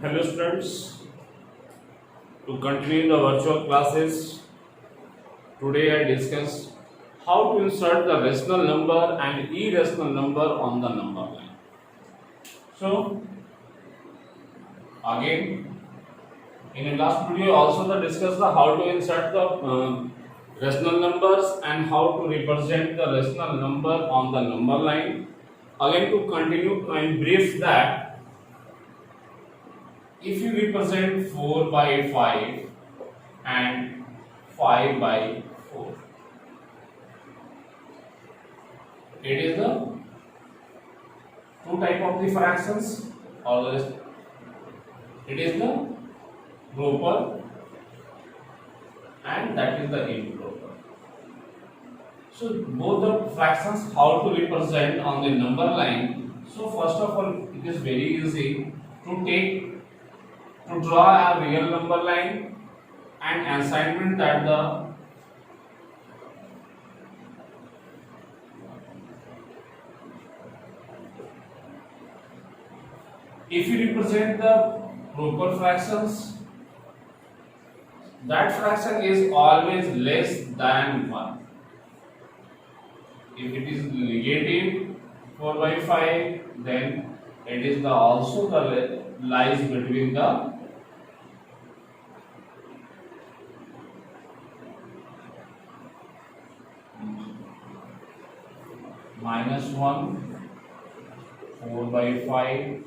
Hello students, to continue the virtual classes, today I discuss how to insert the rational number and irrational number on the number line. So again, in the last video also the discuss the how to insert the rational numbers and how to represent the rational number on the number line. Again, to continue and brief that, if you represent 4 by 5 and 5 by 4, it is the two type of the fractions, or it is the proper and that is the improper. So both the fractions how to represent on the number line. So first of all, it is very easy to draw a real number line and assignment that the if you represent the proper fractions, that fraction is always less than 1. If it is negative 4 by 5, then it is the also the lies between the -1, 4 by 5.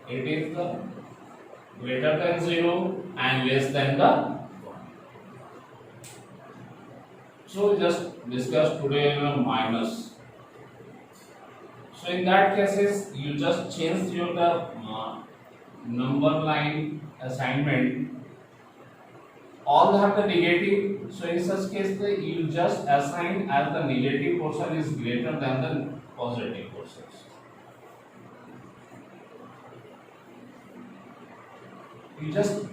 It is the greater than 0 and less than the 1. So just discuss today in a minus. So in that cases, you just change your number line assignment. All have the negative. So in such case, you just assign as the negative portion is greater than the positive portions. You just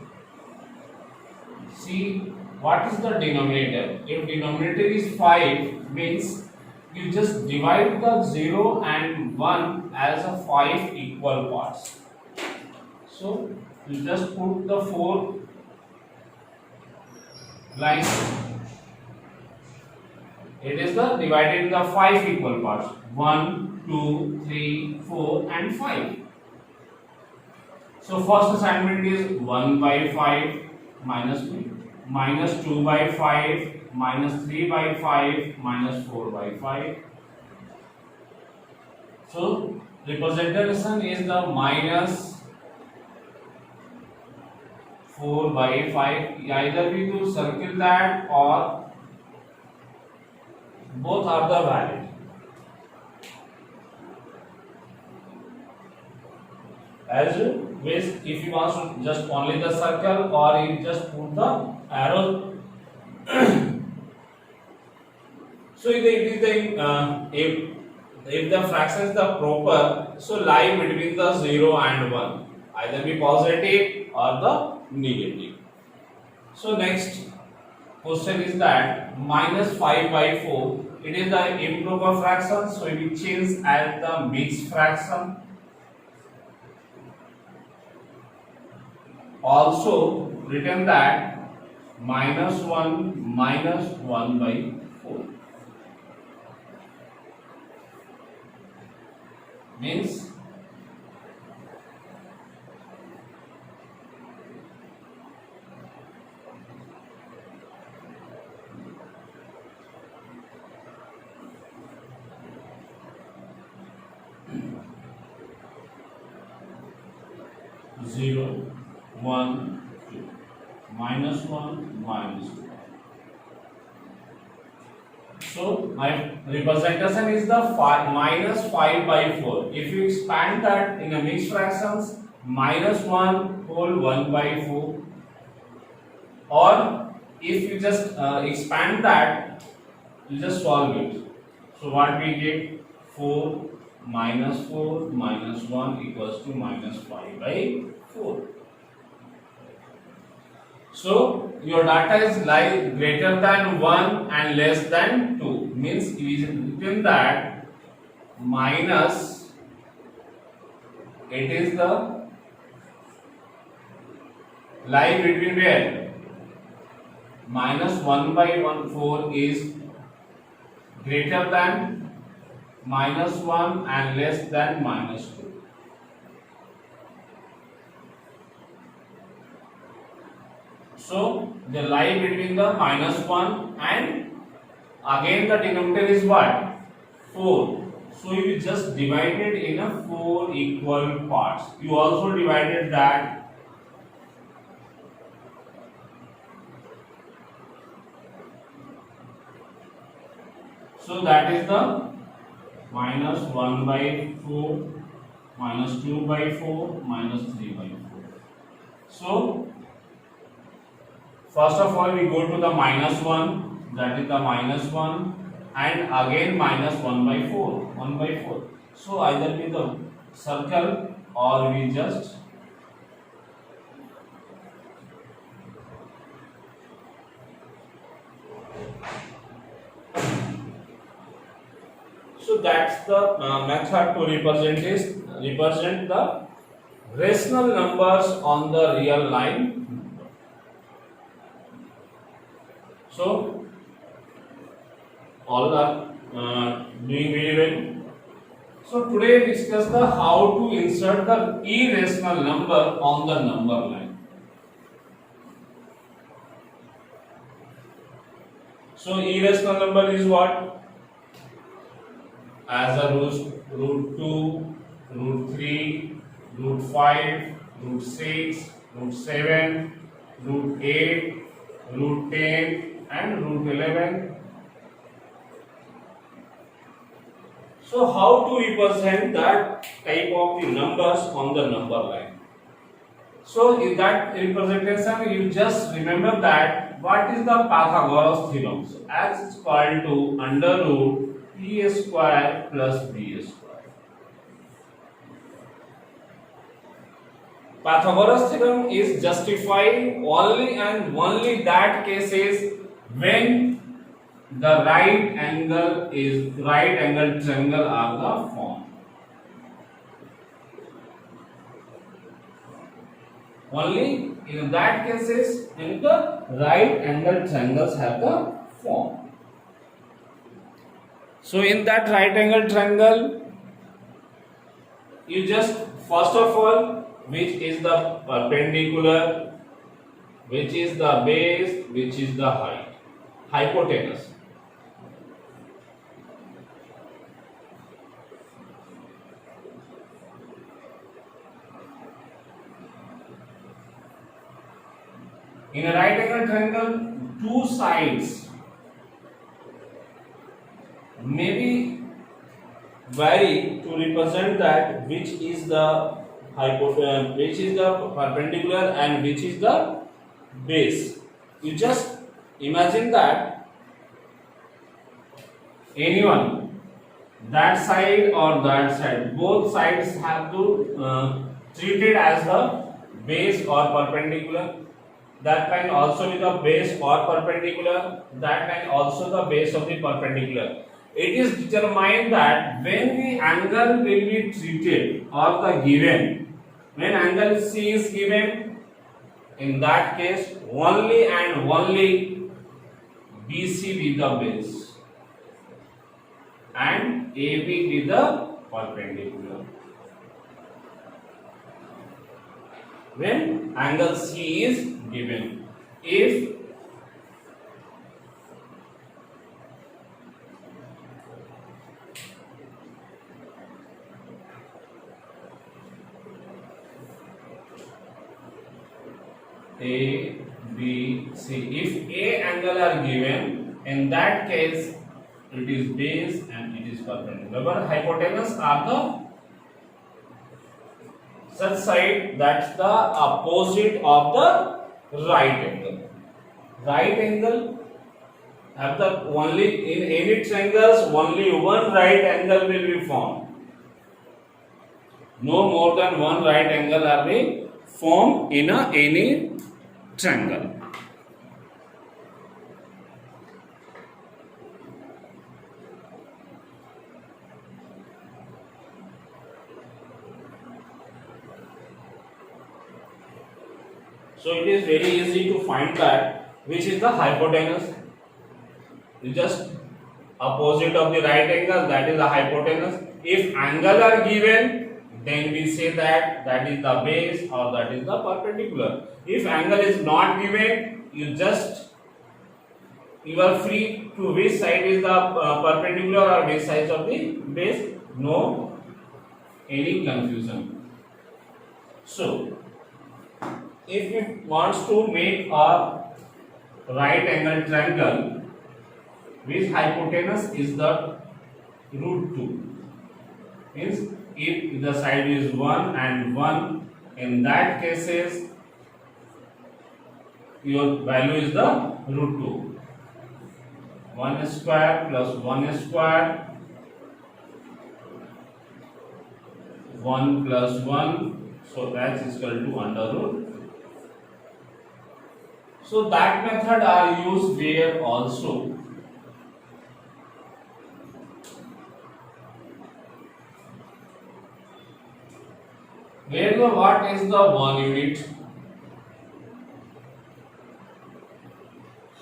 see what is the denominator. If denominator is 5, means you just divide the 0 and 1 as a 5 equal parts. So you just put the 4 lines. It is the divided into 5 equal parts. 1, 2, 3, 4 and 5. So first assignment is 1 by 5 minus 3, minus 2 by 5, minus 3 by 5, minus 4 by 5. So representation is the minus 4 by 5. Either we do circle that or both are the valid. As with if you want to just only the circle or you just put the arrow. So it is the if the fraction is the proper, so lie between the 0 and 1, either be positive or the negative. So next question is that minus 5 by 4, it is the improper fraction, so it will change as the mixed fraction. Also written that minus 1 by 4 means zero, 1, 2, minus 1, minus 2. So my representation is the minus 5 by 4. If you expand that in a mixed fractions, minus 1 whole 1 by 4, or if you just expand that, you just solve it. So what we get? 4 minus 1 equals to minus 5 by 4. So your data is like greater than 1 and less than 2, means it is written that minus it is the lie between where minus 1 by 1 4 is greater than minus 1 and less than minus 2. So the lie between the minus 1 and again the denominator is what? 4. So you just divided in a 4 equal parts. You also divided that. So that is the minus 1 by 4, minus 2 by 4, minus 3 by 4. So first of all we go to the minus 1, that is the minus 1, and again minus 1 by 4, 1 by 4. So either with the circle or we just so that's the method to represent the rational numbers on the real line. So all are doing very well. So today we discuss the how to insert the irrational number on the number line. So irrational number is what? As a root 2, root 3, root 5, root 6, root 7, root 8, root 10 and root 11. So how to represent that type of the numbers on the number line? So in that representation you just remember that what is the Pythagoras theorem? So x is equal to under root p square plus b square. Pythagoras theorem is justified only and only that cases when the right angle triangle are the formed. Only in that cases when the right angle triangles have the form. So in that right angle triangle, you just first of all, which is the perpendicular, which is the base, which is the height, hypotenuse. In a right angle triangle, two sides may vary to represent that which is the which is the perpendicular and which is the base. You just imagine that anyone, that side or that side, both sides have to treated as the base or perpendicular. That can also be the base or perpendicular. That can also the base of the perpendicular. It is determined that when the angle will be treated or the given, when angle C is given, in that case only and only BC be the base and AB be the perpendicular. When angle C is given, if A, B, C, if A angle are given, in that case it is base and it is perpendicular. But hypotenuse are the such side that's the opposite of the right angle. Right angle have the only in any triangles only one right angle will be formed. No more than one right angle are being formed in any triangle. So it is very easy to find that which is the hypotenuse. You just opposite of the right angle, that is the hypotenuse. If angle are given, then we say that that is the base or that is the perpendicular. If angle is not given, you are free to which side is the perpendicular or which side of the base. No any confusion. So if we wants to make a right angle triangle, which hypotenuse is the root 2, means if the side is 1 and 1, in that cases your value is the root 2. 1 square plus 1 square, 1 plus 1, so that is equal to under root. So that method are used where also where the what is the 1 unit.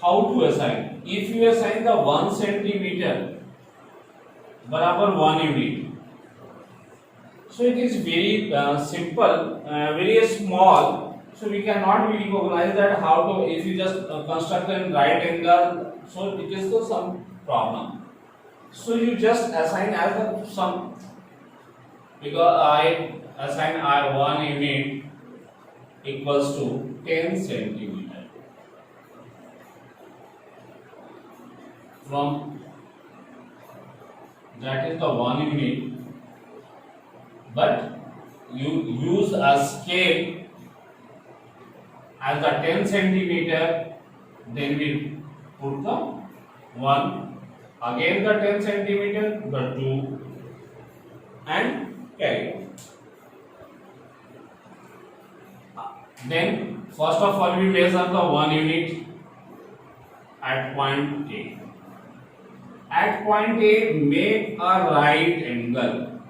How to assign? If you assign the 1 centimeter barabar 1 unit, so it is very simple, very small. So we cannot really recognize that how to, if you just construct a right angle, so it is the some problem. So you just assign as a some, because I assign I 1 unit equals to 10 centimeter. From that is the 1 unit, but you use a scale as the 10 centimeter, then we put the 1, again the 10 centimeter, the 2, and carry on. Then first of all we measure the 1 unit at point A. At point A, make a right angle.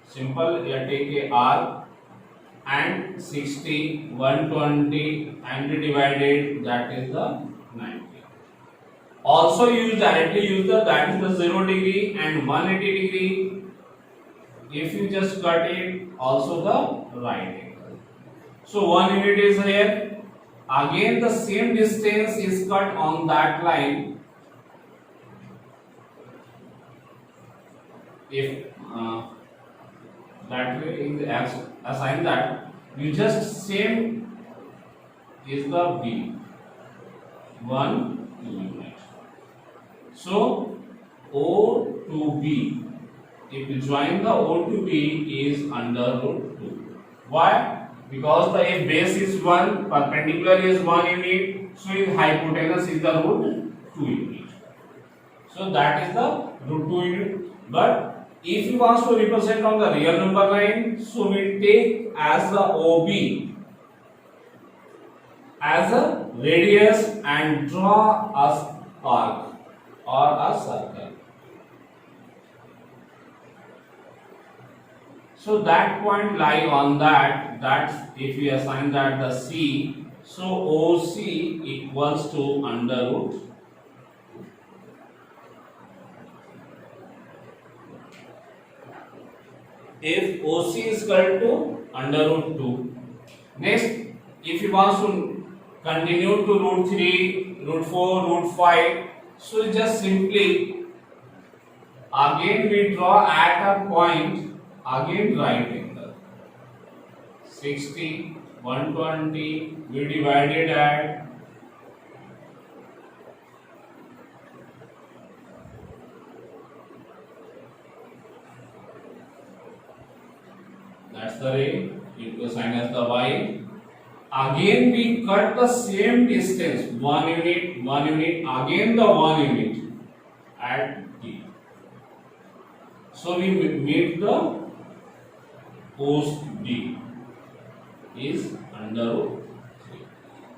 Simple, you take a R and 60, 120 and divided, that is the 90. Also directly use the, that is the 0 degree and 180 degree. If you just cut it, also the right angle. So 1 unit is here. Again the same distance is cut on that line. If that way is assign that, you just same is the B, 1 unit. So O to B, if you join the O to B is under root 2. Why? Because the if base is 1, perpendicular is 1 unit, so its hypotenuse is the root 2 unit. So that is the root 2 unit. But if you want to represent on the real number line, so we take as the OB as a radius and draw a arc or a circle. So that point lie on that, that's if we assign that the C, so OC equals to under root. If OC is equal to under root 2. Next, if you want to continue to root 3, root 4, root 5, so just simply again we draw at a point, again right angle. 60, 120, we divided at that's the ray, you assign as the Y. Again we cut the same distance, 1 unit, 1 unit, again the 1 unit at D. So we meet the OD is under root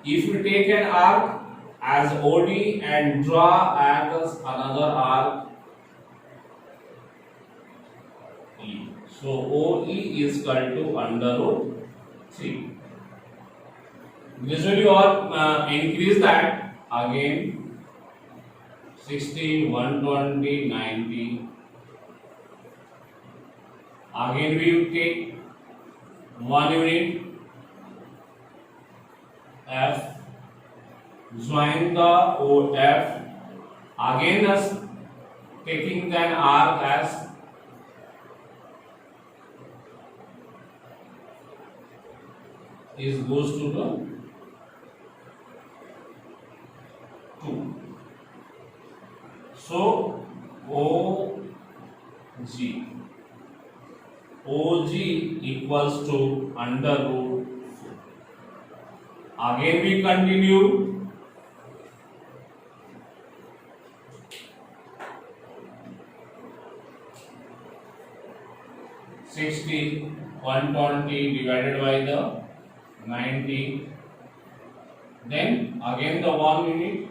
3. If you take an arc as OD and draw as another arc E. So OE is equal to under root 3. gradually or increase that again 60, 120, 90. Again we take 1 unit F, join the OF, again us taking then R as is goes to the 2. So OG equals to under root 4. Again we continue. Sixty, 120 divided by the 90. Then again the 1 unit.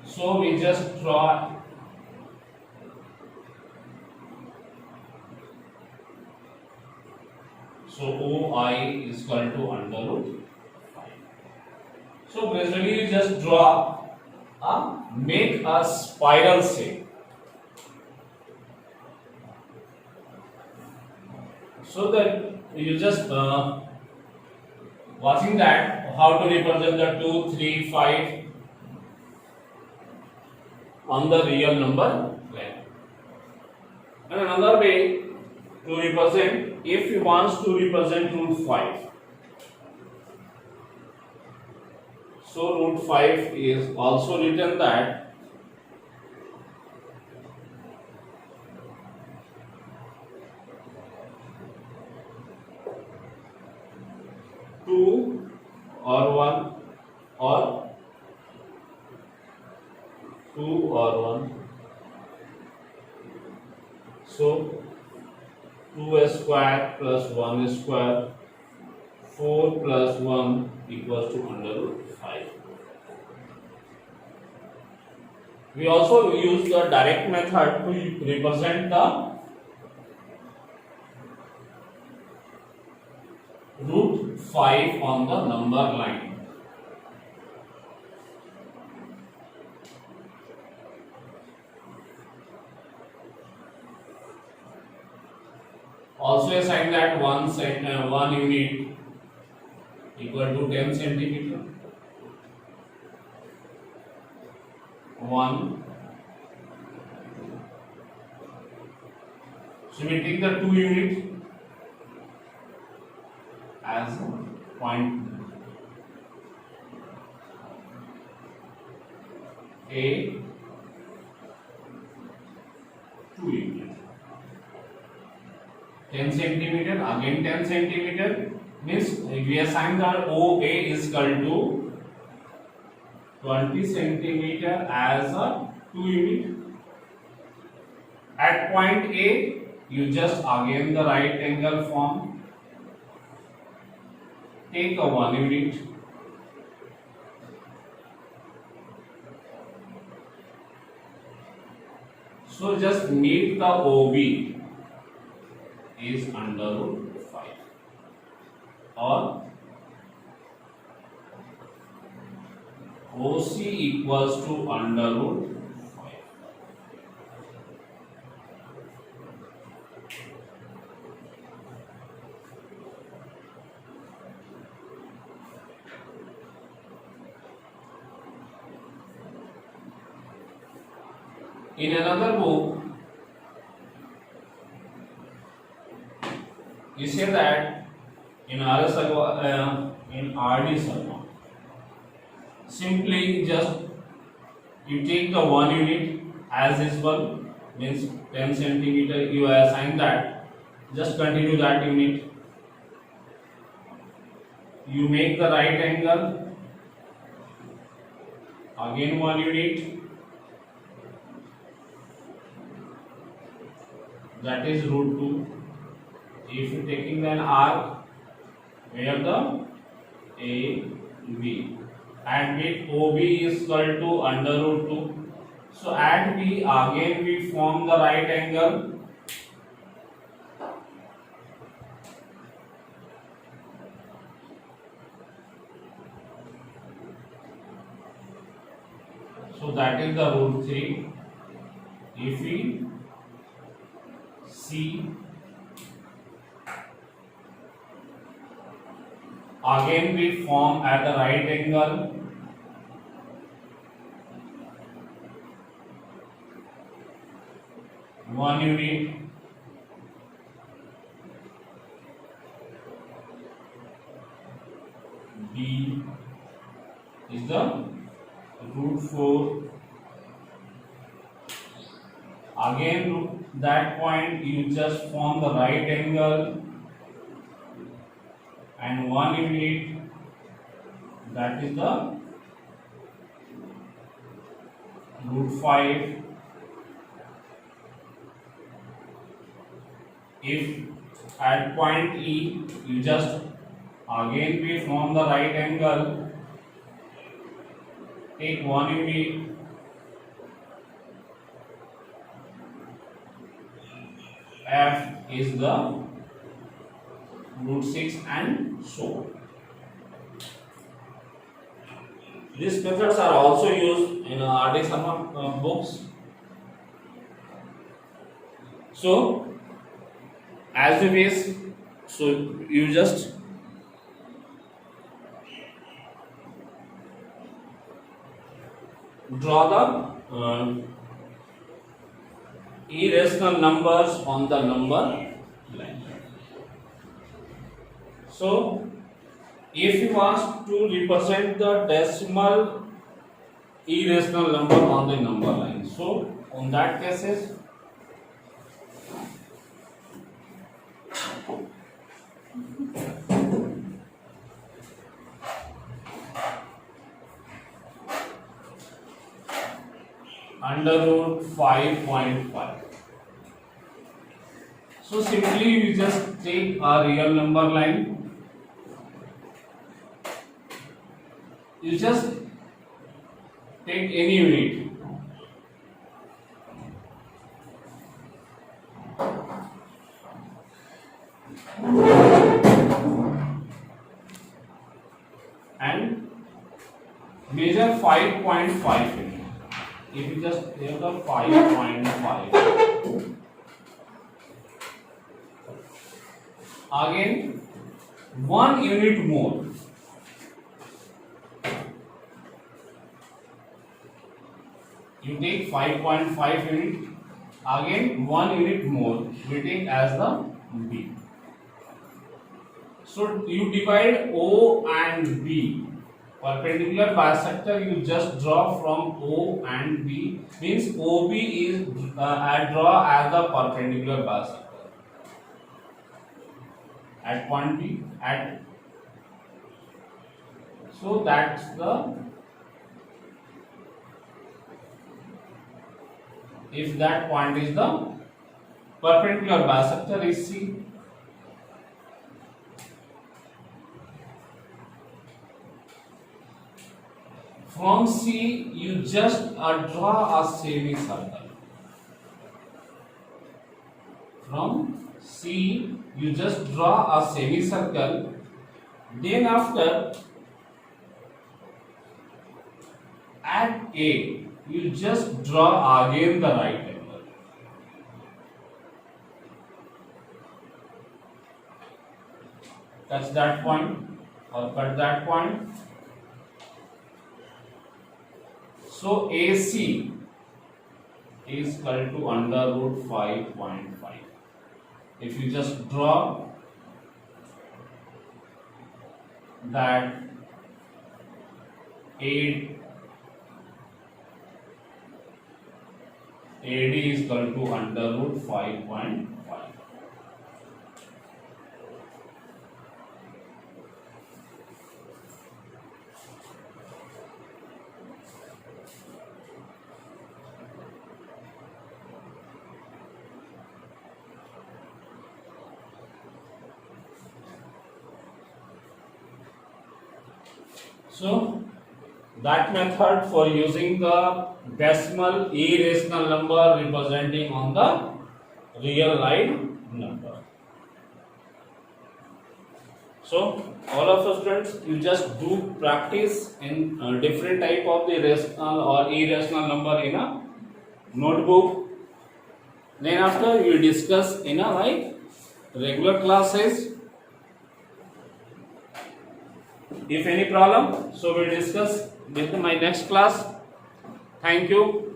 So we just draw so OI is equal to under root 5. So gradually you just draw make a spiral shape. So that you just watching that how to represent the 2, 3, 5 on the real number plane. And another way to represent, if you want to represent root 5, so root 5 is also written that two or 1 or 2 or 1. So 2 square plus 1 square, 4 plus 1 equals to under root 5. We also use the direct method to represent the root 5 on the number line. Also assign that 1 unit equal to 10 centimeter. 1. So we take the 2 unit as point A, 2 unit. 10 centimeter, again 10 centimeter, means we assign that OA is equal to 20 centimeter as a 2 unit. At point A, you just again the right angle form, take a 1 unit. So just meet the OB is under root 5 or OC equals to under root 5. In another book, you say that in RD Sarma, simply just you take the 1 unit as this one, means 10 centimeter, you assign that, just continue that unit, you make the right angle, again 1 unit, that is root 2. If you taking an arc, where the AB, and with OB is equal to under root 2. So at B again we form the right angle. So that is the root 3. If we see, again we form at the right angle. One unit. B is the root 4. Again, that point you just form the right angle and one unit, that is the root 5. If at point E you just again we form the right angle, take one unit, F is the root 6 and so on. These methods are also used in R.D. Sharma books. So, as the base, so you just draw the irrational numbers on the number line. So, if you want to represent the decimal irrational number on the number line, so on that cases, under root 5.5. So simply you just take a real number line, you just take any unit, and measure 5.5 unit. If you just take the 5.5, again 1 unit more, you take 5.5 unit, again 1 unit more, we take as the B. So you divide O and B. Perpendicular bisector you just draw from O and B, means OB is I draw as the perpendicular bisector at point B, at, so that's the, if that point is the perpendicular bisector is C. From C, you just draw a semicircle. From C, you just draw a semicircle. Then after, at A, you just draw again the right angle. Touch that point or cut that point. So AC is equal to under root 5.5. If you just draw that AD is equal to under root 5.5. So that method for using the decimal irrational number representing on the real line number. So all of the students, you just do practice in different type of the rational or irrational number in a notebook. Then after you discuss in a like regular classes. If any problem, so we'll discuss with my next class. Thank you.